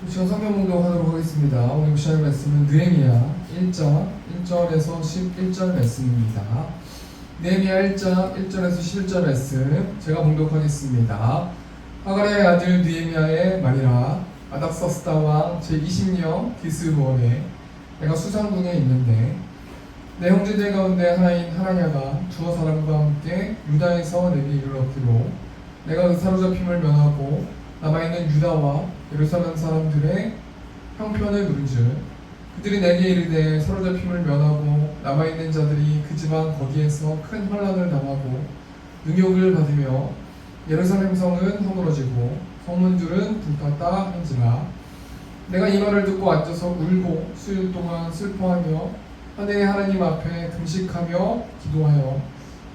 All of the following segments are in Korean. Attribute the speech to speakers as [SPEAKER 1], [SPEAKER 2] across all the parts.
[SPEAKER 1] 시간 성경 봉독하도록 하겠습니다. 오늘 시간 말씀은 느헤미야 1장 1절에서 11절 말씀입니다. 느헤미야 1장 1절에서 11절 말씀 제가 봉독하겠습니다. 하가랴의 아들 느헤미야의 말이라. 아닥사스다 왕 제20년 기스루월에 내가 수상궁에 있는데 내 형제들 가운데 하나인 하나냐가 두어 사람과 함께 유다에서 내게 이르렀기로 내가 그 사로잡힘을 면하고 남아있는 유다와 예루살렘 사람들의 형편을 물은즉 그들이 내게 이르되 사로잡힘을 면하고 남아있는 자들이 그 지방 거기에서 큰 환난을 당하고 능욕을 받으며 예루살렘 성은 허물어지고 성문들은 불탔다 한지라. 내가 이 말을 듣고 앉아서 울고 수일 동안 슬퍼하며 하늘의 하나님 앞에 금식하며 기도하여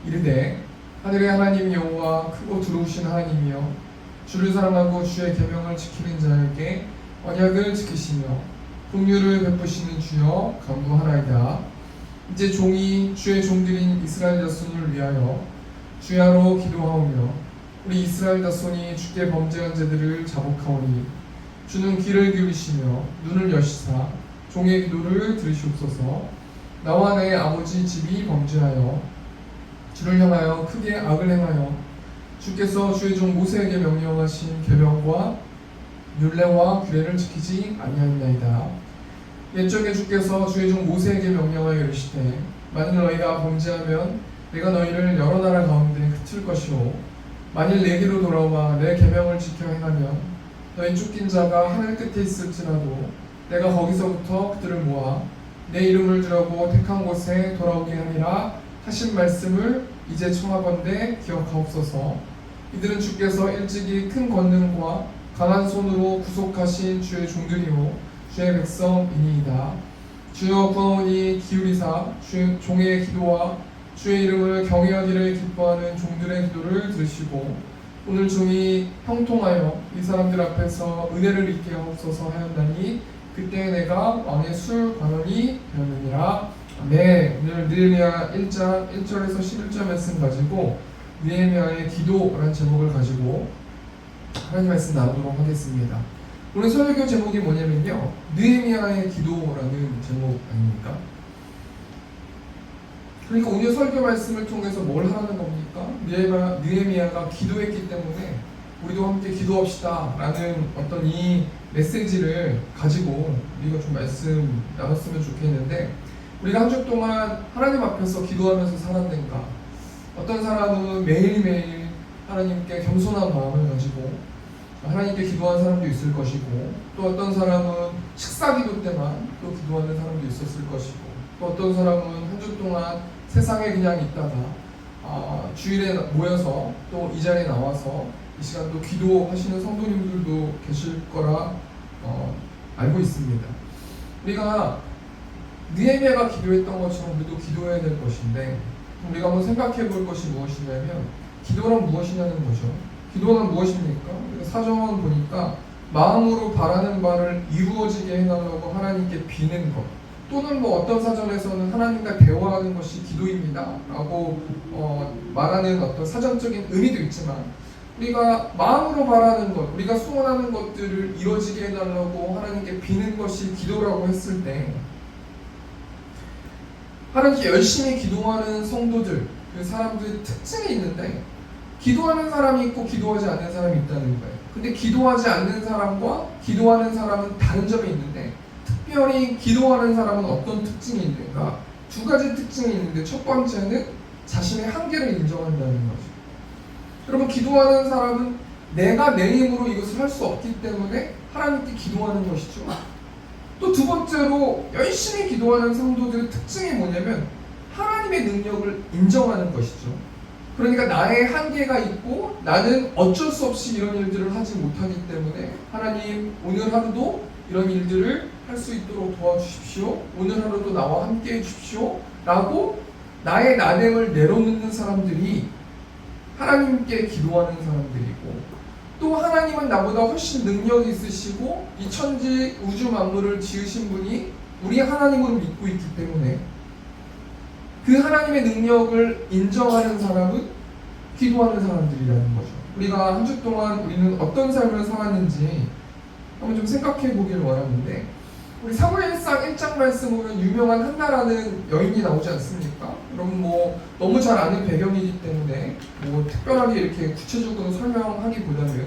[SPEAKER 1] 이르되 하늘의 하나님 여호와 크고 두루우신 하나님이여 주를 사랑하고 주의 계명을 지키는 자에게 언약을 지키시며 긍휼을 베푸시는 주여 간구하나이다. 이제 종이 주의 종들인 이스라엘 자손을 위하여 주야로 기도하오며 우리 이스라엘 자손이 주께 범죄한 자들을 자복하오니 주는 귀를 기울이시며 눈을 여시사 종의 기도를 들으시옵소서. 나와 내 아버지 집이 범죄하여 주를 향하여 크게 악을 행하여 주께서 주의 종 모세에게 명령하신 계명과 율례와 규례를 지키지 아니하였나이다. 옛적에 주께서 주의 종 모세에게 명령하여 이르시되 만일 너희가 범죄하면 내가 너희를 여러 나라 가운데 흩을 것이요 만일 내게로 돌아와 내 계명을 지켜 행하면 너희 쫓긴 자가 하늘 끝에 있을지라도 내가 거기서부터 그들을 모아 내 이름을 두라고 택한 곳에 돌아오게 하니라 하신 말씀을 이제 청하건대 기억하옵소서. 이들은 주께서 일찍이 큰 권능과 강한 손으로 구속하신 주의 종들이요 주의 백성이니이다. 주여 구하오니 기울이사 주의 종의 기도와 주의 이름을 경외하기를 기뻐하는 종들의 기도를 들으시고 오늘 종이 형통하여 이 사람들 앞에서 은혜를 입게 하옵소서 하였나니 그때 내가 왕의 술 관원이 되었느니라. 아멘. 오늘 느헤미야 1장 1절에서 11절 말씀 가지고 느헤미야의 기도라는 제목을 가지고 하나님 말씀 나누도록 하겠습니다. 오늘 설교 제목이 뭐냐면요, 느헤미야의 기도라는 제목 아닙니까? 그러니까 오늘 설교 말씀을 통해서 뭘 하라는 겁니까? 느헤미야가 기도했기 때문에 우리도 함께 기도합시다 라는 어떤 이 메시지를 가지고 우리가 좀 말씀 나눴으면 좋겠는데, 우리가 한 주 동안 하나님 앞에서 기도하면서 살았는가? 어떤 사람은 매일매일 하나님께 겸손한 마음을 가지고 하나님께 기도하는 사람도 있을 것이고, 또 어떤 사람은 식사 기도 때만 또 기도하는 사람도 있었을 것이고, 또 어떤 사람은 한 주 동안 세상에 그냥 있다가 주일에 모여서 또 이 자리에 나와서 이 시간 또 기도하시는 성도님들도 계실 거라 알고 있습니다. 우리가 느헤미야가 기도했던 것처럼 우리도 기도해야 될 것인데, 우리가 한번 생각해 볼 것이 무엇이냐면 기도란 무엇이냐는 거죠. 기도는 무엇입니까? 사전 보니까 마음으로 바라는 바를 이루어지게 해달라고 하나님께 비는 것, 또는 뭐 어떤 사전에서는 하나님과 대화하는 것이 기도입니다 라고 말하는 어떤 사전적인 의미도 있지만, 우리가 마음으로 바라는 것, 우리가 소원하는 것들을 이루어지게 해달라고 하나님께 비는 것이 기도라고 했을 때, 하나님께 열심히 기도하는 성도들, 그 사람들의 특징이 있는데, 기도하는 사람이 있고 기도하지 않는 사람이 있다는 거예요. 근데 기도하지 않는 사람과 기도하는 사람은 다른 점이 있는데, 특별히 기도하는 사람은 어떤 특징이 있는가? 두 가지 특징이 있는데, 첫 번째는 자신의 한계를 인정한다는 거죠. 여러분, 기도하는 사람은 내가 내 힘으로 이것을 할 수 없기 때문에 하나님께 기도하는 것이죠. 또 두 번째로 열심히 기도하는 성도들의 특징이 뭐냐면 하나님의 능력을 인정하는 것이죠. 그러니까 나의 한계가 있고 나는 어쩔 수 없이 이런 일들을 하지 못하기 때문에 하나님, 오늘 하루도 이런 일들을 할 수 있도록 도와주십시오. 오늘 하루도 나와 함께 해주십시오 라고 나의 나됨을 내려놓는 사람들이 하나님께 기도하는 사람들이고, 또 하나님은 나보다 훨씬 능력이 있으시고 이 천지 우주 만물을 지으신 분이 우리 하나님으로 믿고 있기 때문에 그 하나님의 능력을 인정하는 사람은 기도하는 사람들이라는 거죠. 우리가 한 주 동안 우리는 어떤 삶을 살았는지 한번 좀 생각해 보길 원하는데, 우리 사무엘상 1장 말씀 보면 유명한 한나라는 여인이 나오지 않습니까? 여러분 뭐 너무 잘 아는 배경이기 때문에 뭐 특별하게 이렇게 구체적으로 설명하기보다는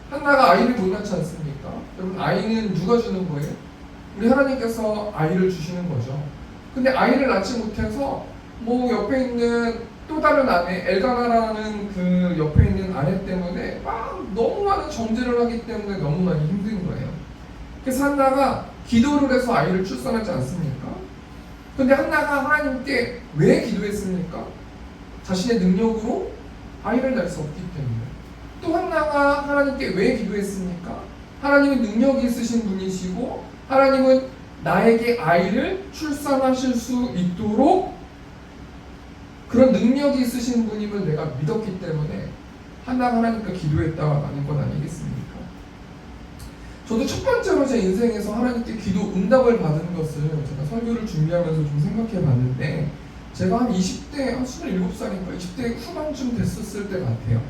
[SPEAKER 1] 한나가 아이를 못 낳지 않습니까? 여러분 아이는 누가 주는 거예요? 우리 하나님께서 아이를 주시는 거죠. 근데 아이를 낳지 못해서 뭐 옆에 있는 또 다른 아내 엘가나라는 그 옆에 있는 아내 때문에 막 너무 많은 정죄를 하기 때문에 너무 많이 힘든 거예요. 그래서 한나가 기도를 해서 아이를 출산하지 않습니까? 근데 한나가 하나님께 왜 기도했습니까? 자신의 능력으로 아이를 낳을 수 없기 때문에. 또 한나가 하나님께 왜 기도했습니까? 하나님은 능력이 있으신 분이시고 하나님은 나에게 아이를 출산하실 수 있도록 그런 능력이 있으신 분임을 내가 믿었기 때문에 한나가 하나님께 기도했다라는 건 아니겠습니까? 저도 첫 번째로 제 인생에서 하나님께 기도 응답을 받은 것을 제가 설교를 준비하면서 좀 생각해 봤는데, 제가 한 20대, 한 27살인가 20대 후반쯤 됐었을 때 같아요.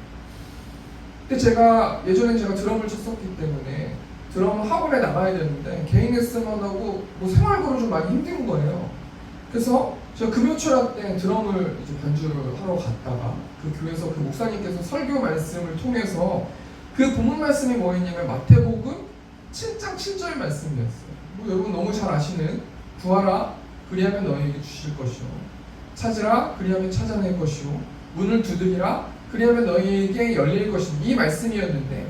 [SPEAKER 1] 근데 제가 예전엔 제가 드럼을 쳤었기 때문에 드럼 학원에 나가야 되는데 개인 레슨만 하고 뭐 생활고로 좀 많이 힘든 거예요. 그래서 제가 금요철학 때 드럼을 이제 반주를 하러 갔다가 그 교회에서 그 목사님께서 설교 말씀을 통해서 그 본문 말씀이 뭐였냐면 마태복음 7장 7절 말씀이었어요. 뭐 여러분 너무 잘 아시는 구하라 그리하면 너희에게 주실 것이요 찾으라 그리하면 찾아낼 것이요 문을 두드리라 그리하면 너희에게 열릴 것이니 이 말씀이었는데,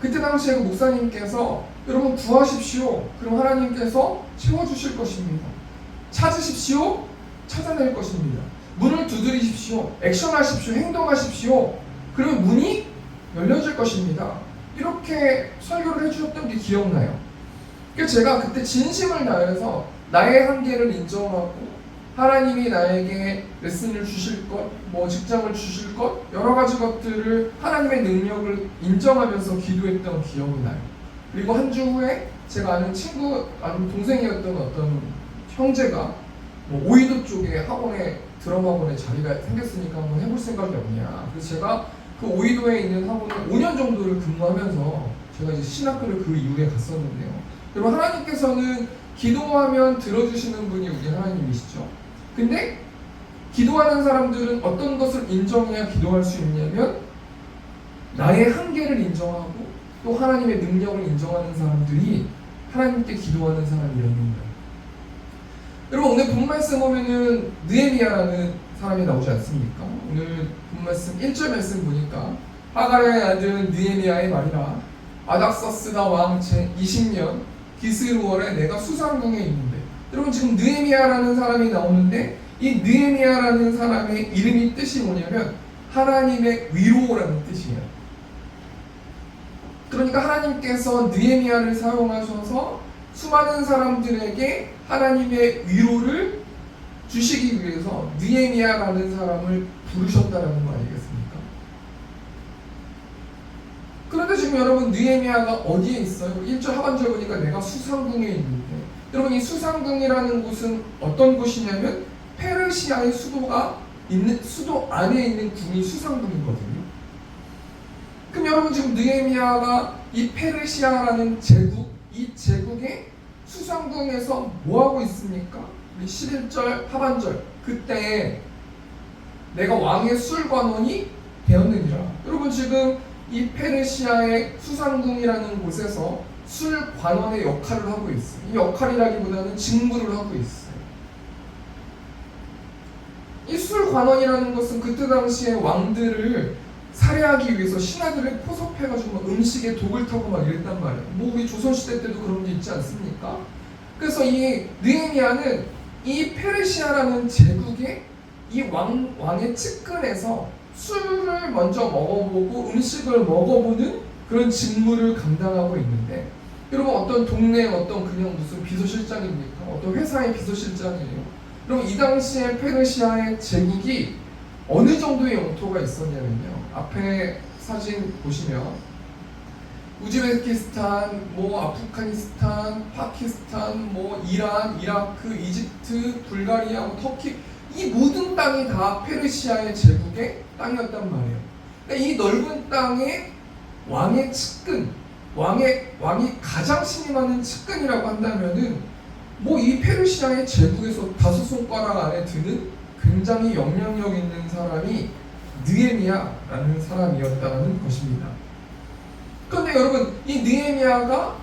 [SPEAKER 1] 그때 당시에 그 목사님께서 여러분 구하십시오. 그럼 하나님께서 채워주실 것입니다. 찾으십시오. 찾아낼 것입니다. 문을 두드리십시오. 액션하십시오. 행동하십시오. 그러면 문이 열려질 것입니다. 이렇게 설교를 해주셨던 게 기억나요. 그래서 제가 그때 진심을 다해서 나의 한계를 인정하고 하나님이 나에게 레슨을 주실 것, 뭐 직장을 주실 것, 여러 가지 것들을 하나님의 능력을 인정하면서 기도했던 기억이 나요. 그리고 한 주 후에 제가 아는 친구, 아는 동생이었던 어떤 형제가 뭐 오이도 쪽에 학원에 드럼 학원에 자리가 생겼으니까 한번 해볼 생각이 없냐. 그래서 제가 그 오이도에 있는 학원에 5년 정도를 근무하면서 제가 이제 신학교를 그 이후에 갔었는데요. 여러분 하나님께서는 기도하면 들어주시는 분이 우리 하나님이시죠. 근데 기도하는 사람들은 어떤 것을 인정해야 기도할 수 있냐면 나의 한계를 인정하고 또 하나님의 능력을 인정하는 사람들이 하나님께 기도하는 사람이라는 거예요. 여러분 오늘 본 말씀 보면은 느헤미야라는 사람이 나오지 않습니까? 오늘 본 말씀 1절 말씀 보니까 하갈의 아들 느헤미야의 말이라 아닥사스다 왕 제 20년 기스루월에 내가 수상궁에 있는데, 여러분 지금 느헤미야라는 사람이 나오는데 이 느헤미야라는 사람의 이름이 뜻이 뭐냐면 하나님의 위로라는 뜻이에요. 그러니까 하나님께서 느헤미야를 사용하셔서 수많은 사람들에게 하나님의 위로를 주시기 위해서 느헤미야라는 사람을 부르셨다라는 거 아니겠습니까? 그런데 지금 여러분 느헤미야가 어디에 있어요? 1절 하반절 보니까 내가 수상궁에 있는데, 여러분 이 수상궁이라는 곳은 어떤 곳이냐면 페르시아의 수도가 있는 수도 안에 있는 궁이 수상궁이거든요. 그럼 여러분 지금 느헤미야가 이 페르시아라는 제국, 이 제국의 수상궁에서 뭐 하고 있습니까? 우리 11절 하반절 그때 내가 왕의 술관원이 되었느니라. 여러분 지금 이 페르시아의 수상궁이라는 곳에서 술관원의 역할을 하고 있어요. 이 역할이라기보다는 직무를 하고 있어요. 이 술관원이라는 것은 그때 당시에 왕들을 살해하기 위해서 신하들을 포섭해가지고 음식에 독을 타고 막 이랬단 말이에요. 뭐 우리 조선시대 때도 그런 게 있지 않습니까? 그래서 이 느헤미야는 이 페르시아라는 제국의 이 왕의 측근에서 술을 먼저 먹어보고 음식을 먹어보는 그런 직무를 감당하고 있는데, 여러분 어떤 동네 어떤 그냥 무슨 비서실장입니까? 어떤 회사의 비서실장이에요. 그럼 이 당시에 페르시아의 제국이 어느 정도의 영토가 있었냐면요. 앞에 사진 보시면 우즈베키스탄, 뭐 아프가니스탄, 파키스탄, 뭐 이란, 이라크, 이집트, 불가리아, 뭐 터키 이 모든 땅이 다 페르시아의 제국의 땅이었단 말이에요. 그러니까 이 넓은 땅에 왕의 측근, 왕이 가장 신임하는 측근이라고 한다면은 뭐 이 페르시아의 제국에서 다섯 손가락 안에 드는 굉장히 영향력 있는 사람이 느헤미야라는 사람이었다는 것입니다. 그런데 여러분, 이 느헤미야가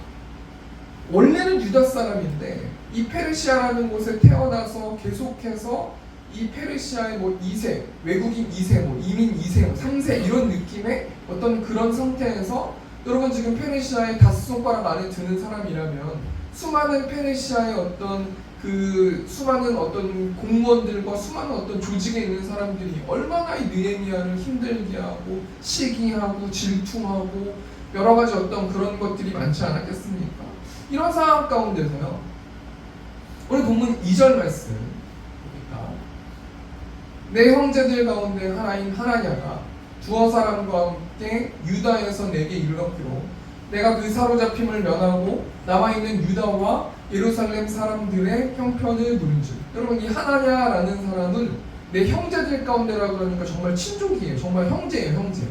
[SPEAKER 1] 원래는 유다 사람인데 이 페르시아라는 곳에 태어나서 계속해서 이 페르시아의 뭐 2세, 외국인 2세, 뭐 이민 2세, 뭐 3세 이런 느낌의 어떤 그런 상태에서 여러분 지금 페르시아의 다섯 손가락 안에 드는 사람이라면 수많은 페르시아의 어떤 그 수많은 어떤 공무원들과 수많은 어떤 조직에 있는 사람들이 얼마나 이 느헤미야를 힘들게 하고 시기하고 질투하고 여러 가지 어떤 그런 것들이 많지 않았겠습니까? 이런 상황 가운데서요. 오늘 본문 2절 말씀 보니까 내 형제들 가운데 하나인 하나냐가 두어 사람과 함께 유다에서 내게 이르렀기로 내가 그 사로잡힘을 면하고 남아있는 유다와 예루살렘 사람들의 형편을 누린즉. 여러분, 이 하나냐라는 사람은 내 형제들 가운데라 그러니까 정말 친족이에요. 정말 형제예요, 형제.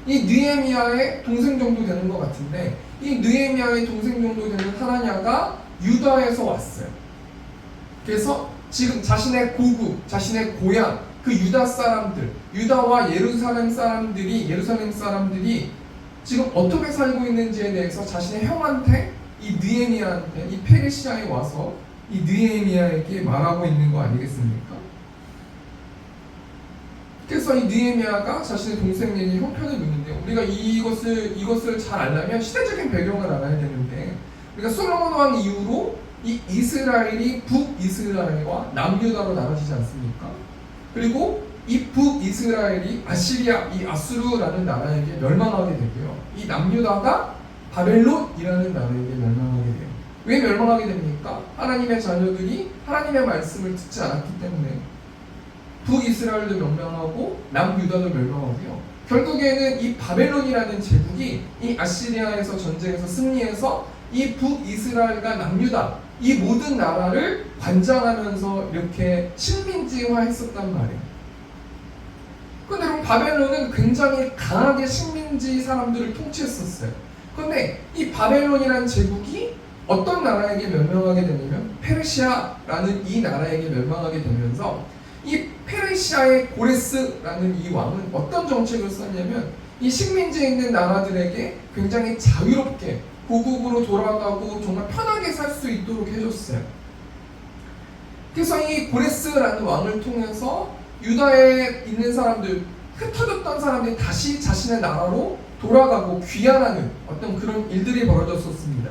[SPEAKER 1] 이 느헤미야의 동생 정도 되는 것 같은데 이 느헤미야의 동생 정도 되는 하나냐가 유다에서 왔어요. 그래서 지금 자신의 고국, 자신의 고향, 그 유다 사람들, 유다와 예루살렘 사람들이 지금 어떻게 살고 있는지에 대해서 자신의 형한테, 이 느헤미야한테, 이 페르시아에 와서 이 느헤미야에게 말하고 있는 거 아니겠습니까? 그래서 이 느헤미야가 자신의 동생에게 형편을 묻는데요. 우리가 이것을 잘 알려면 시대적인 배경을 알아야 되는데, 우리가 솔로몬 왕 이후로 이 이스라엘이 북이스라엘과 남유다로 나눠지지 않습니까? 그리고 이 북이스라엘이 아시리아, 이 아수르라는 나라에게 멸망하게 되고요. 이 남유다가 바벨론이라는 나라에게 멸망하게 돼요. 왜 멸망하게 됩니까? 하나님의 자녀들이 하나님의 말씀을 듣지 않았기 때문에. 북이스라엘도 멸망하고 남유다도 멸망하고요. 결국에는 이 바벨론이라는 제국이 이 아시리아에서 전쟁에서 승리해서 이 북이스라엘과 남유다 이 모든 나라를 관장하면서 이렇게 식민지화했었단 말이에요. 근데 여러분, 바벨론은 굉장히 강하게 식민지 사람들을 통치했었어요. 근데 이 바벨론이라는 제국이 어떤 나라에게 멸망하게 되냐면 페르시아라는 이 나라에게 멸망하게 되면서 이 페르시아의 고레스라는 이 왕은 어떤 정책을 썼냐면 이 식민지에 있는 나라들에게 굉장히 자유롭게 고국으로 돌아가고 정말 편하게 살 수 있도록 해줬어요. 그래서 이 고레스라는 왕을 통해서 유다에 있는 사람들, 흩어졌던 사람들이 다시 자신의 나라로 돌아가고 귀환하는 어떤 그런 일들이 벌어졌었습니다.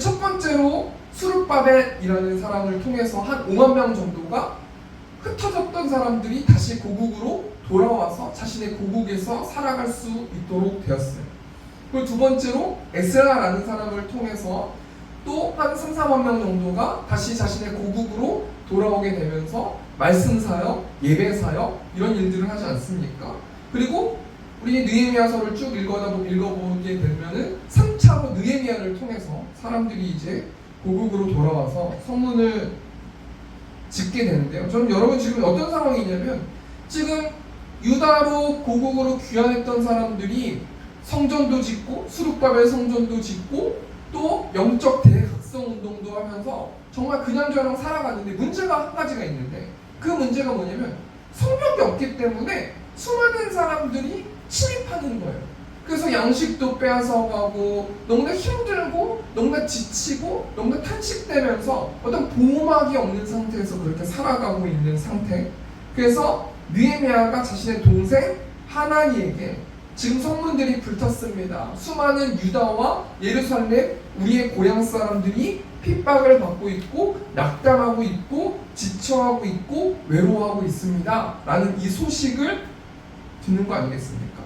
[SPEAKER 1] 첫 번째로 수르바벨이라는 사람을 통해서 한 5만 명 정도가 흩어졌던 사람들이 다시 고국으로 돌아와서 자신의 고국에서 살아갈 수 있도록 되었어요. 그리고 두 번째로 에스라라는 사람을 통해서 또 한 3, 4만 명 정도가 다시 자신의 고국으로 돌아오게 되면서 말씀 사역, 예배 사역 이런 일들을 하지 않습니까? 그리고 우리 느헤미야서를 쭉 읽어보게 되면은 3차로 느헤미야를 통해서 사람들이 이제 고국으로 돌아와서 성문을 짓게 되는데요. 저는 여러분 지금 어떤 상황이냐면 지금 유다로 고국으로 귀환했던 사람들이 성전도 짓고 수룹바벨 성전도 짓고 또 영적 대각성 운동도 하면서 정말 그냥저냥 살아갔는데 문제가 한 가지가 있는데 그 문제가 뭐냐면 성벽이 없기 때문에 수많은 사람들이 침입하는 거예요. 그래서 양식도 빼앗아가고 너무나 힘들고 너무나 지치고 너무나 탄식되면서 어떤 보호막이 없는 상태에서 그렇게 살아가고 있는 상태. 그래서 느헤미야가 자신의 동생 하나니에게 지금 성문들이 불탔습니다. 수많은 유다와 예루살렘 우리의 고향 사람들이 핍박을 받고 있고 낙담하고 있고 지쳐하고 있고 외로워하고 있습니다 라는 이 소식을 듣는 거 아니겠습니까?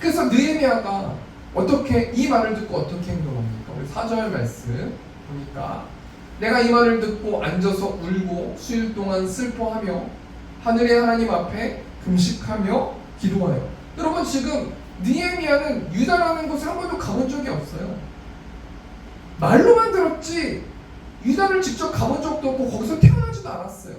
[SPEAKER 1] 그래서 느헤미야가 어떻게 이 말을 듣고 어떻게 행동합니까? 우리 4절 말씀 보니까 내가 이 말을 듣고 앉아서 울고 수일 동안 슬퍼하며 하늘의 하나님 앞에 금식하며 기도하여. 여러분 지금 느헤미야는 유다라는 곳에 한 번도 가본 적이 없어요. 말로만 들었지 유다를 직접 가본 적도 없고 거기서 태어나지도 하지도 않았어요.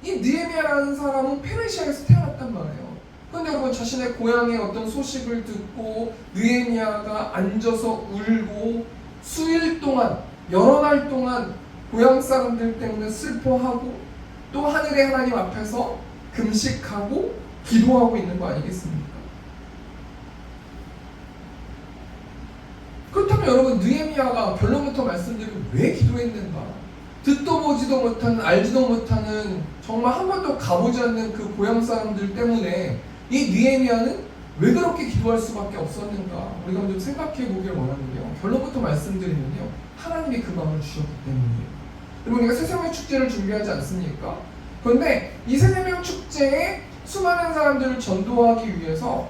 [SPEAKER 1] 이 느헤미야라는 사람은 페르시아에서 태어났단 말이에요. 그런데 여러분, 자신의 고향의 어떤 소식을 듣고 느헤미야가 앉아서 울고 수일 동안, 여러 날 동안 고향 사람들 때문에 슬퍼하고 또 하늘의 하나님 앞에서 금식하고 기도하고 있는 거 아니겠습니까? 그렇다면 여러분, 느헤미야가 결론부터 말씀드리면 왜 기도했는가? 듣도 보지도 못하는, 알지도 못하는, 정말 한 번도 가보지 않는 그 고향 사람들 때문에 이 느헤미야는 왜 그렇게 기도할 수밖에 없었는가? 우리가 좀 생각해 보길 원하는데요. 결론부터 말씀드리면요, 하나님이 그 마음을 주셨기 때문이에요. 여러분, 우리가 새생명 축제를 준비하지 않습니까? 그런데 이 새생명 축제에 수많은 사람들을 전도하기 위해서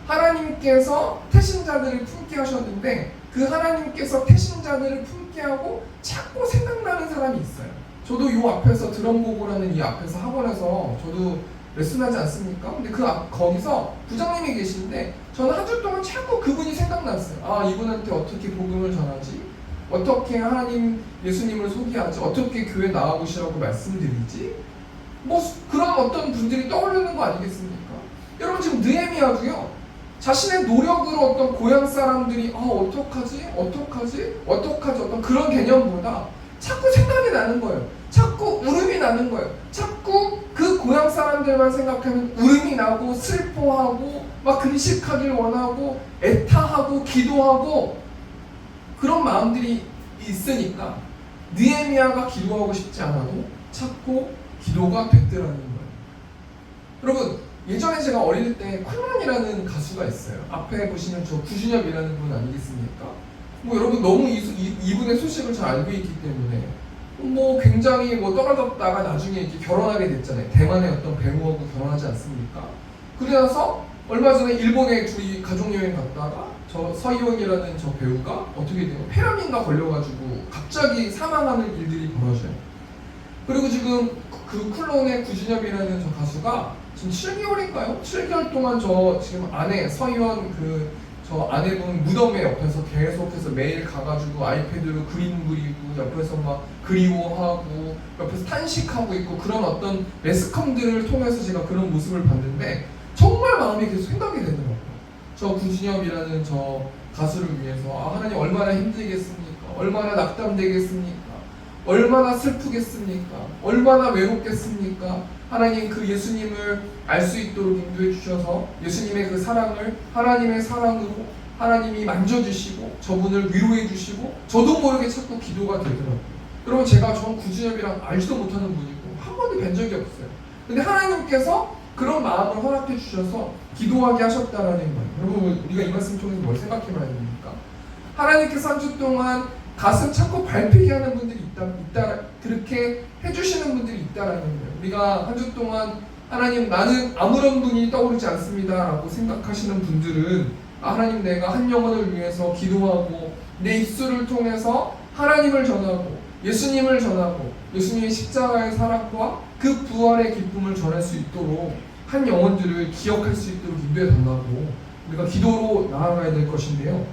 [SPEAKER 1] 하나님께서 태신자들을 품게 하셨는데, 그 하나님께서 태신자들을 품게 하고 자꾸 생각나는 사람이 있어요. 저도 이 앞에서 드럼고고라는 이 앞에서 학원에서 저도 레슨하지 않습니까? 근데 거기서 부장님이 계시는데 저는 한 주 동안 자꾸 그분이 생각났어요. 아, 이분한테 어떻게 복음을 전하지? 어떻게 하나님 예수님을 소개하지? 어떻게 교회 나와보시라고 말씀드리지? 뭐 그런 어떤 분들이 떠오르는 거 아니겠습니까? 여러분, 지금 느헤미야도요, 자신의 노력으로 어떤 고향 사람들이 어떡하지 어떤 그런 개념보다 자꾸 생각이 나는 거예요. 자꾸 울음이 나는 거예요. 자꾸 그 고향 사람들만 생각하면 울음이 나고 슬퍼하고 막 금식하길 원하고 애타하고 기도하고 그런 마음들이 있으니까 느헤미야가 기도하고 싶지 않아도 자꾸 기도가 됐더라는 거예요. 여러분, 예전에 제가 어릴 때 쿨런이라는 가수가 있어요. 앞에 보시는 저 구준엽이라는 분 아니겠습니까? 뭐 여러분 너무 이분의 소식을 잘 알고 있기 때문에 뭐 굉장히 뭐 떨어졌다가 나중에 이렇게 결혼하게 됐잖아요. 대만의 어떤 배우하고 결혼하지 않습니까? 그러나서 얼마 전에 일본에 둘이 가족여행 갔다가 저 서희원이라는 저 배우가 어떻게 돼요? 폐렴인가 걸려가지고 갑자기 사망하는 일들이 벌어져요. 그리고 지금 그 쿨론의 구준엽이라는 저 가수가 지금 7개월인가요? 7개월 동안 저 지금 아내 서희원 저 아내분 무덤에 옆에서 계속해서 매일 가가지고 아이패드로 그림 그리고 옆에서 막 그리워하고 옆에서 탄식하고 있고 그런 어떤 매스컴들을 통해서 제가 그런 모습을 봤는데 정말 마음이 계속 생각이 되더라고요. 저 구준엽이라는 저 가수를 위해서 하나님 얼마나 힘들겠습니까? 얼마나 낙담되겠습니까? 얼마나 슬프겠습니까? 얼마나 외롭겠습니까? 하나님 그 예수님을 알 수 있도록 인도해 주셔서 예수님의 그 사랑을 하나님의 사랑으로 하나님이 만져주시고 저분을 위로해 주시고 저도 모르게 자꾸 기도가 되더라고요. 여러분, 제가 전 구준엽이랑 알지도 못하는 분이고 한 번도 뵌 적이 없어요. 근데 하나님께서 그런 마음을 허락해 주셔서 기도하게 하셨다라는 거예요. 여러분, 우리가 이 말씀 통해서 뭘 생각해 봐야 됩니까? 하나님께서 한 주 동안 가슴 자꾸 밟히게 하는 분들이 있다, 그렇게 해주시는 분들이 있다라는 거예요. 우리가 한 주 동안 하나님, 나는 아무런 분이 떠오르지 않습니다 라고 생각하시는 분들은 하나님, 내가 한 영혼을 위해서 기도하고 내 입술을 통해서 하나님을 전하고 예수님을 전하고 예수님의 십자가의 사랑과 그 부활의 기쁨을 전할 수 있도록 한 영혼들을 기억할 수 있도록 인도해 달라고 우리가 기도로 나아가야 될 것인데요.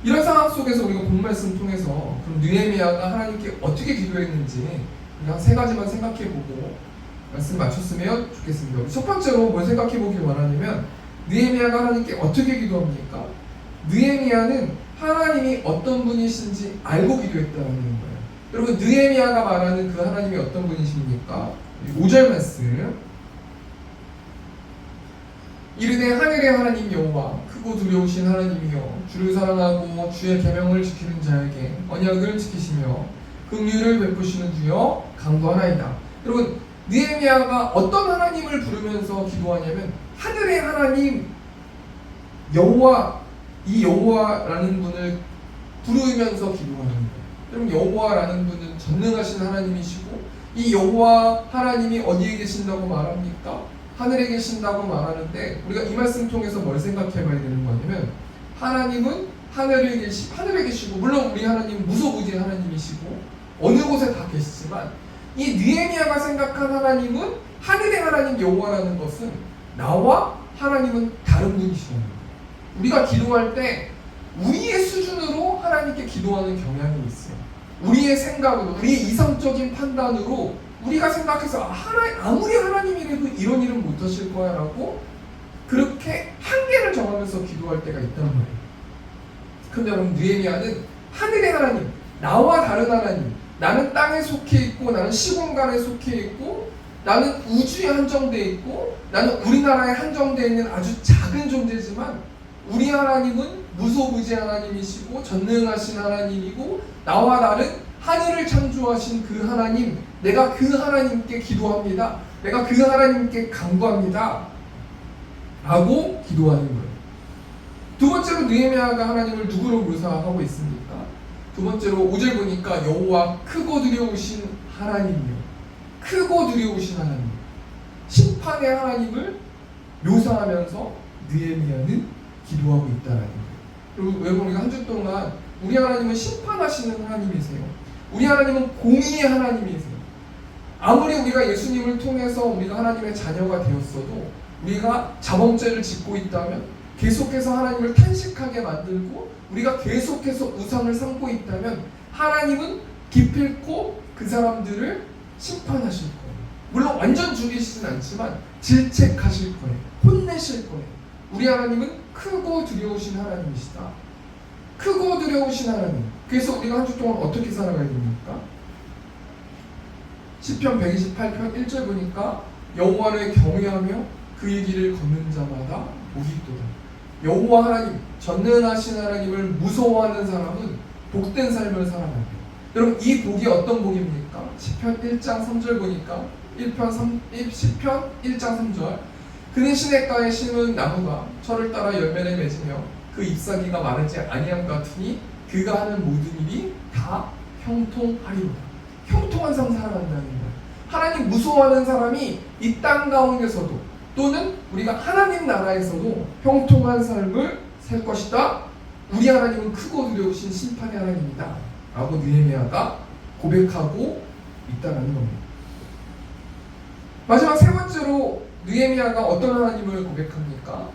[SPEAKER 1] 이런 상황 속에서 우리가 본 말씀 통해서 그럼 느헤미야가 하나님께 어떻게 기도했는지 그냥 세 가지만 생각해보고 말씀 맞췄으면 좋겠습니다. 첫 번째로 뭘 생각해보길 원하냐면 느헤미야가 하나님께 어떻게 기도합니까? 느헤미야는 하나님이 어떤 분이신지 알고 기도했다는 거예요. 여러분, 느헤미야가 말하는 그 하나님이 어떤 분이십니까? 5절 말씀, 이르되 하늘의 하나님 여호와 크고 두려우신 하나님이여, 주를 사랑하고 주의 계명을 지키는 자에게 언약을 지키시며 긍휼을 베푸시는 주여 강구하나이다. 여러분, 느헤미야가 어떤 하나님을 부르면서 기도하냐면 하늘의 하나님 여호와, 이 여호와라는 분을 부르면서 기도하는 거예요. 여러분, 여호와라는 분은 전능하신 하나님이시고 이 여호와 하나님이 어디에 계신다고 말합니까? 하늘에 계신다고 말하는데 우리가 이 말씀 통해서 뭘 생각해 봐야 되는 거냐면 하나님은 하늘에 계시고 물론 우리 하나님은 무소부지의 하나님이시고 어느 곳에 다 계시지만 이 느헤미야가 생각한 하나님은 하늘의 하나님 여호와라는 것은 나와 하나님은 다른 분이시라는 거예요. 우리가 기도할 때 우리의 수준으로 하나님께 기도하는 경향이 있어요. 우리의 생각으로, 우리의 이성적인 판단으로 우리가 생각해서 아무리 하나님이라도 이런 일은 못하실 거야 라고 그렇게 한계를 정하면서 기도할 때가 있단 말이에요. 근데 여러분, 느헤미야는 하늘의 하나님, 나와 다른 하나님, 나는 땅에 속해 있고 나는 시공간에 속해 있고 나는 우주에 한정되어 있고 나는 우리나라에 한정되어 있는 아주 작은 존재지만 우리 하나님은 무소부지 하나님이시고 전능하신 하나님이고 나와 다른 하늘을 창조하신 그 하나님, 내가 그 하나님께 기도합니다. 내가 그 하나님께 간구합니다 라고 기도하는 거예요. 두 번째로 느헤미야가 하나님을 누구로 묘사하고 있습니까? 두 번째로 5절 보니까 여호와 크고 두려우신 하나님이요, 크고 두려우신 하나님, 심판의 하나님을 묘사하면서 느헤미야는 기도하고 있다는 거예요. 그리고 여러분, 우리가 한 주 동안 우리 하나님은 심판하시는 하나님이세요. 우리 하나님은 공의의 하나님이세요. 아무리 우리가 예수님을 통해서 우리가 하나님의 자녀가 되었어도 우리가 자범죄를 짓고 있다면, 계속해서 하나님을 탄식하게 만들고 우리가 계속해서 우상을 삼고 있다면 하나님은 기필코 그 사람들을 심판하실 거예요. 물론 완전 죽이시진 않지만 질책하실 거예요. 혼내실 거예요. 우리 하나님은 크고 두려우신 하나님이시다. 크고 두려우신 하나님. 그래서 우리가 한 주 동안 어떻게 살아가야 됩니까? 시편 128편 1절 보니까 여호와를 경외하며 그의 길을 걷는 자마다 복이 있도다. 여호와 하나님, 전능하신 하나님을 무서워하는 사람은 복된 삶을 살아가요. 여러분, 이 복이 어떤 복입니까? 시편 1장 3절 보니까 시편 1장 3절, 그는 시냇가에 심은 나무가 철을 따라 열매를 맺으며 그 잎사귀가 마르지 아니함 같으니 그가 하는 모든 일이 다 형통하리로다. 형통한 삶 살아간다는 거예요. 하나님 무서워하는 사람이 이 땅 가운데서도 또는 우리가 하나님 나라에서도 형통한 삶을 살 것이다. 우리 하나님은 크고 두려우신 심판의 하나님이다 라고 느헤미야가 고백하고 있다는 겁니다. 마지막 세 번째로 느헤미야가 어떤 하나님을 고백합니까?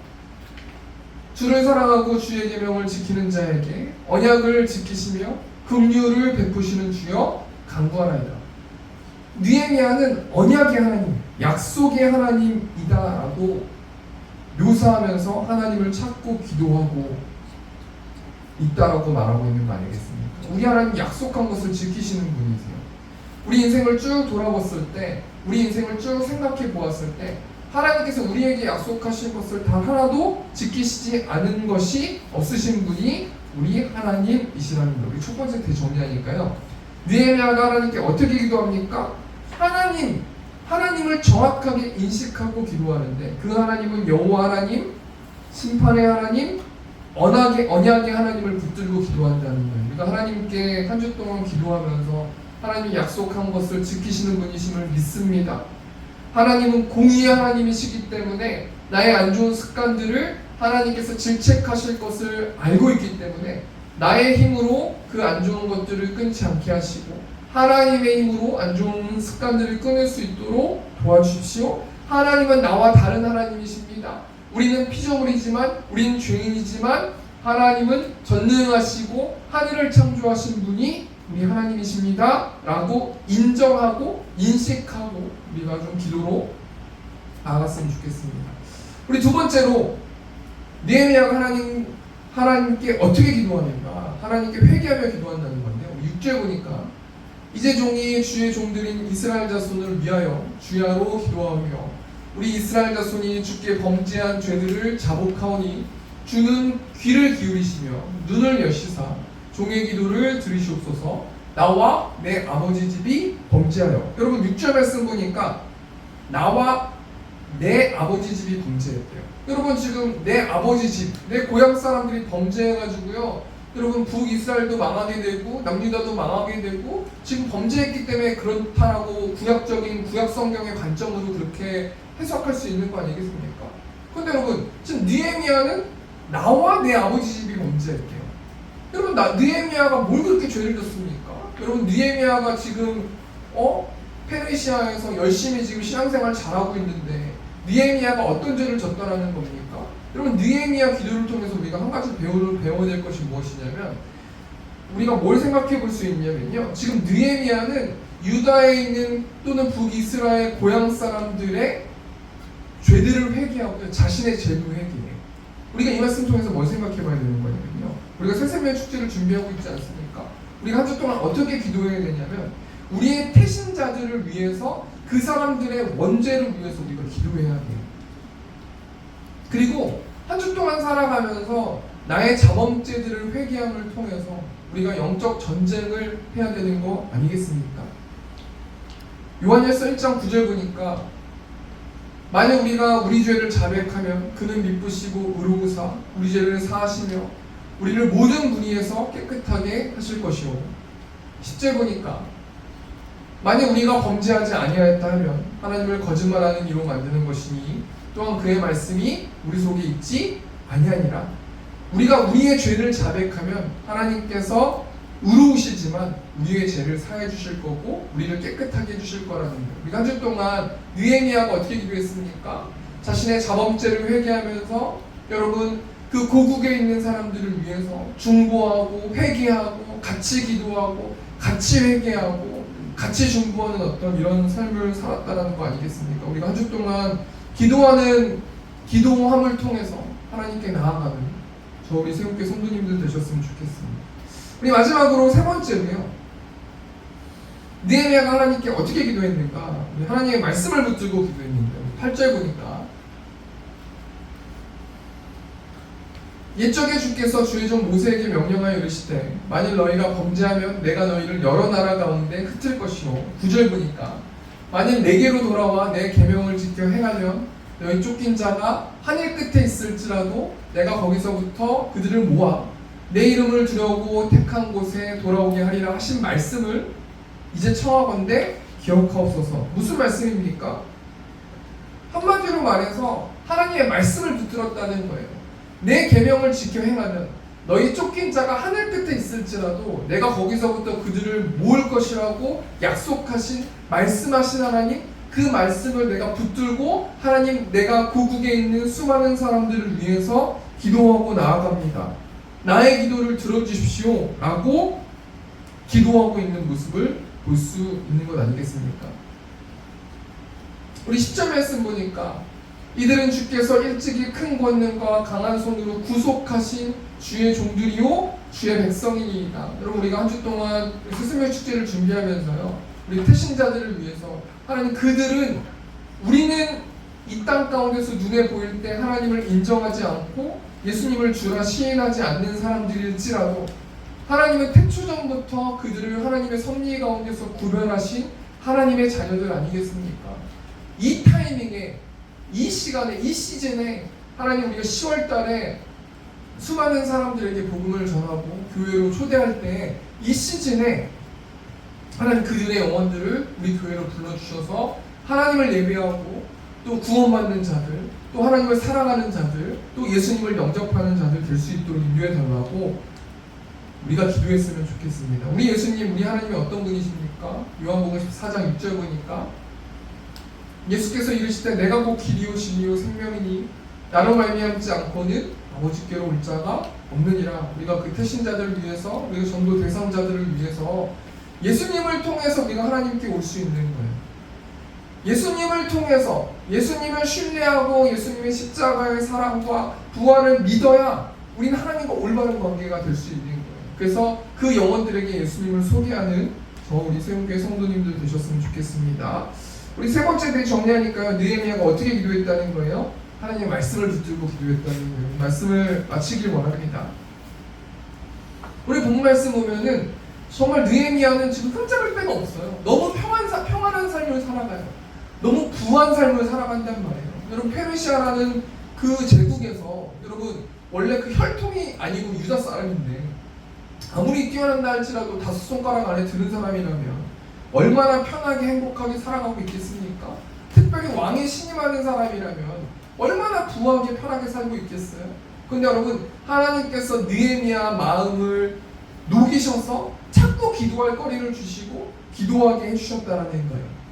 [SPEAKER 1] 주를 사랑하고 주의 계명을 지키는 자에게 언약을 지키시며 긍휼을 베푸시는 주여 간구하나이다. 느헤미야는 언약의 하나님, 약속의 하나님이다라고 묘사하면서 하나님을 찾고 기도하고 있다라고 말하고 있는 거 아니겠습니까? 우리 하나님 약속한 것을 지키시는 분이세요. 우리 인생을 쭉 돌아봤을 때, 우리 인생을 쭉 생각해 보았을 때 하나님께서 우리에게 약속하신 것을 단 하나도 지키시지 않은 것이 없으신 분이 우리 하나님이시라는 거예요. 우리 첫 번째 대정리하니까요. 느헤미야가 하나님께 어떻게 기도합니까? 하나님을 정확하게 인식하고 기도하는데 그 하나님은 여호와 하나님, 심판의 하나님, 언약의 하나님을 붙들고 기도한다는 거예요. 우리가 하나님께 한 주 동안 기도하면서 하나님이 약속한 것을 지키시는 분이심을 믿습니다. 하나님은 공의의 하나님이시기 때문에 나의 안 좋은 습관들을 하나님께서 질책하실 것을 알고 있기 때문에 나의 힘으로 그 안 좋은 것들을 끊지 않게 하시고 하나님의 힘으로 안 좋은 습관들을 끊을 수 있도록 도와주십시오. 하나님은 나와 다른 하나님이십니다. 우리는 피조물이지만, 우리는 죄인이지만 하나님은 전능하시고 하늘을 창조하신 분이 우리 하나님이십니다 라고 인정하고 인식하고 우리가 좀 기도로 나아갔으면 좋겠습니다. 우리 두 번째로 느헤미야가 하나님께 어떻게 기도하는가, 하나님께 회개하며 기도한다는 건데요. 6절 보니까 이제 종이 주의 종들인 이스라엘 자손을 위하여 주야로 기도하며 우리 이스라엘 자손이 주께 범죄한 죄들을 자복하오니 주는 귀를 기울이시며 눈을 여시사 종의 기도를 들으시옵소서. 나와 내 아버지 집이 범죄하여. 여러분 6절 말씀 보니까 나와 내 아버지 집이 범죄했대요. 여러분 지금 내 아버지 집, 내 고향 사람들이 범죄해가지고요, 여러분 북이스라엘도 망하게 되고 남유다도 망하게 되고 지금 범죄했기 때문에 그렇다라고 구약 성경의 관점으로 그렇게 해석할 수 있는 거 아니겠습니까? 근데 여러분 지금 느헤미야는 나와 내 아버지 집이 범죄했대요. 여러분 느헤미야가 뭘 그렇게 죄를 졌습니까? 여러분 느헤미야가 지금 페르시아에서 열심히 지금 신앙생활 잘하고 있는데 느헤미야가 어떤 죄를 졌다라는 겁니까? 여러분 느헤미야 기도를 통해서 우리가 한 가지 배워야 될 것이 무엇이냐면, 우리가 뭘 생각해 볼 수 있냐면요, 지금 느헤미야는 유다에 있는 또는 북이스라엘 고향 사람들의 죄들을 회개하고 자신의 죄도 회개해요. 우리가 이 말씀 통해서 뭘 생각해 봐야 되는 거냐면요, 우리가 새세명 축제를 준비하고 있지 않습니까? 우리가 한 주 동안 어떻게 기도해야 되냐면, 우리의 태신자들을 위해서, 그 사람들의 원죄를 위해서 우리가 기도해야 돼요. 그리고 한 주 동안 살아가면서 나의 자범죄들을 회개함을 통해서 우리가 영적 전쟁을 해야 되는 거 아니겠습니까? 요한일서 1장 9절 보니까, 만약 우리가 우리 죄를 자백하면 그는 미쁘시고 의로우사 우리 죄를 사하시며 우리를 모든 문의에서 깨끗하게 하실 것이요. 10절 보니까, 만약 우리가 범죄하지 아니하였다 하면 하나님을 거짓말하는 이로 만드는 것이니 또한 그의 말씀이 우리 속에 있지 아니하니라. 우리가 우리의 죄를 자백하면 하나님께서 의로우시지만 우리의 죄를 사해 주실 거고 우리를 깨끗하게 해 주실 거라는 거예요. 우리가 한 주 동안 느헤미야가 어떻게 기도했습니까? 자신의 자범죄를 회개하면서, 여러분, 그 고국에 있는 사람들을 위해서 중보하고 회개하고 같이 기도하고 같이 회개하고 같이 중보하는 어떤 이런 삶을 살았다라는 거 아니겠습니까? 우리가 한 주 동안 기도함을 통해서 하나님께 나아가는 저 우리 세운교회 성도님들 되셨으면 좋겠습니다. 우리 마지막으로 세 번째로요, 느헤미야가 하나님께 어떻게 기도했는가? 우리 하나님의 말씀을 붙들고 기도했는데, 8절 보니까, 옛적에 주께서 주의 종 모세에게 명령하여 이르시되 만일 너희가 범죄하면 내가 너희를 여러 나라 가운데 흩을 것이요. 9절 보니까, 만일 내게로 돌아와 내 계명을 지켜 행하면 너희 쫓긴 자가 하늘 끝에 있을지라도 내가 거기서부터 그들을 모아 내 이름을 두려고 택한 곳에 돌아오게 하리라 하신 말씀을 이제 청하건대 기억하옵소서. 무슨 말씀입니까? 한마디로 말해서 하나님의 말씀을 붙들었다는 거예요. 내 계명을 지켜 행하면 너희 쫓긴 자가 하늘 끝에 있을지라도 내가 거기서부터 그들을 모을 것이라고 약속하신, 말씀하신 하나님, 그 말씀을 내가 붙들고 하나님, 내가 고국에 있는 수많은 사람들을 위해서 기도하고 나아갑니다. 나의 기도를 들어주십시오 라고 기도하고 있는 모습을 볼 수 있는 것 아니겠습니까? 우리 10절 말씀 보니까, 이들은 주께서 일찍이 큰 권능과 강한 손으로 구속하신 주의 종들이요 주의 백성이니이다. 여러분, 우리가 한 주 동안 스승의 축제를 준비하면서요, 우리 태신자들을 위해서 하나님, 그들은, 우리는 이 땅 가운데서 눈에 보일 때 하나님을 인정하지 않고 예수님을 주라 시인하지 않는 사람들일지라도 하나님은 태초전부터 그들을 하나님의 섭리 가운데서 구별하신 하나님의 자녀들 아니겠습니까? 이 타이밍에, 이 시간에, 이 시즌에 하나님, 우리가 10월 달에 수많은 사람들에게 복음을 전하고 교회로 초대할 때, 이 시즌에 하나님 그들의 영혼들을 우리 교회로 불러주셔서 하나님을 예배하고 또 구원받는 자들, 또 하나님을 사랑하는 자들, 또 예수님을 영접하는 자들 될 수 있도록 인도해 달라고 우리가 기도했으면 좋겠습니다. 우리 예수님, 우리 하나님이 어떤 분이십니까? 요한복음 14장 6절 보니까, 예수께서 이르시되 내가 곧 길이요 진리요 생명이니 나로 말미암지 않고는 아버지께로 올 자가 없느니라. 우리가 그 태신자들을 위해서, 우리가 전도 대상자들을 위해서 예수님을 통해서 우리가 하나님께 올 수 있는 거예요. 예수님을 통해서, 예수님을 신뢰하고 예수님의 십자가의 사랑과 부활을 믿어야 우리는 하나님과 올바른 관계가 될 수 있는 거예요. 그래서 그 영혼들에게 예수님을 소개하는 저 우리 세운교회 성도님들 되셨으면 좋겠습니다. 우리 세 번째 대 정리하니까요, 느헤미야가 어떻게 기도했다는 거예요? 하나님의 말씀을 붙들고 기도했다는 거예요. 말씀을 마치길 원합니다. 우리 본 말씀 보면은 정말 느헤미야는 지금 흠잡을 데가 없어요. 너무 평안한 삶을 살아가요. 너무 부한 삶을 살아간단 말이에요. 여러분, 페르시아라는 그 제국에서, 여러분, 원래 그 혈통이 아니고 유다 사람인데 아무리 뛰어난다 할지라도 5손가락 안에 드는 사람이라면 얼마나 편하게 행복하게 살아가고 있겠습니까? 특별히 왕의 신임하는 사람이라면 얼마나 부하게 편하게 살고 있겠어요? 근데 여러분, 하나님께서 느헤미야 마음을 녹이셔서 자꾸 기도할 거리를 주시고 기도하게 해주셨다라는 거예요.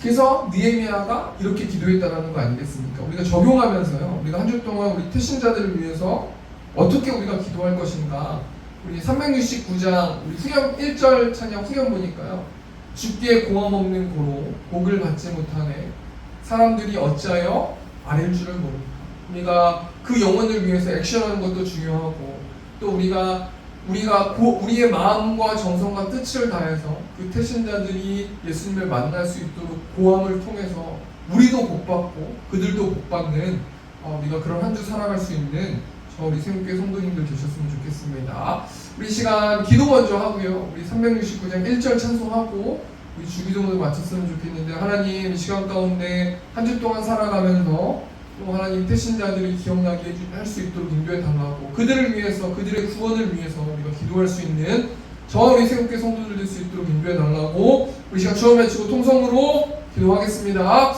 [SPEAKER 1] 그래서 느헤미야가 이렇게 기도했다라는 거 아니겠습니까? 우리가 적용하면서요, 우리가 한 주 동안 우리 태신자들을 위해서 어떻게 우리가 기도할 것인가, 우리 369장 우리 후렴 1절 찬양 후렴 보니까요. 주께 공함 없는 고로 복을 받지 못하네 사람들이 어찌하여 아랠 줄을 모를까. 우리가 그 영혼을 위해서 액션하는 것도 중요하고 또 우리의 마음과 정성과 뜻을 다해서 그 태신자들이 예수님을 만날 수 있도록 고함을 통해서 우리도 복받고 그들도 복받는 우리가 그런 한 주 살아갈 수 있는 우리 세운교회 성도님들 되셨으면 좋겠습니다. 우리 시간 기도 먼저 하고요. 우리 369장 1절 찬송하고 우리 주기도문을 마쳤으면 좋겠는데 하나님 이 시간 가운데 한 주 동안 살아가면서 또 하나님 태신자들이 기억나게 할 수 있도록 인도해 달라고 그들을 위해서 그들의 구원을 위해서 우리가 기도할 수 있는 저와 우리 세운교회 성도들 될 수 있도록 인도해 달라고 우리 시간 주어 맺히고 통성으로 기도하겠습니다.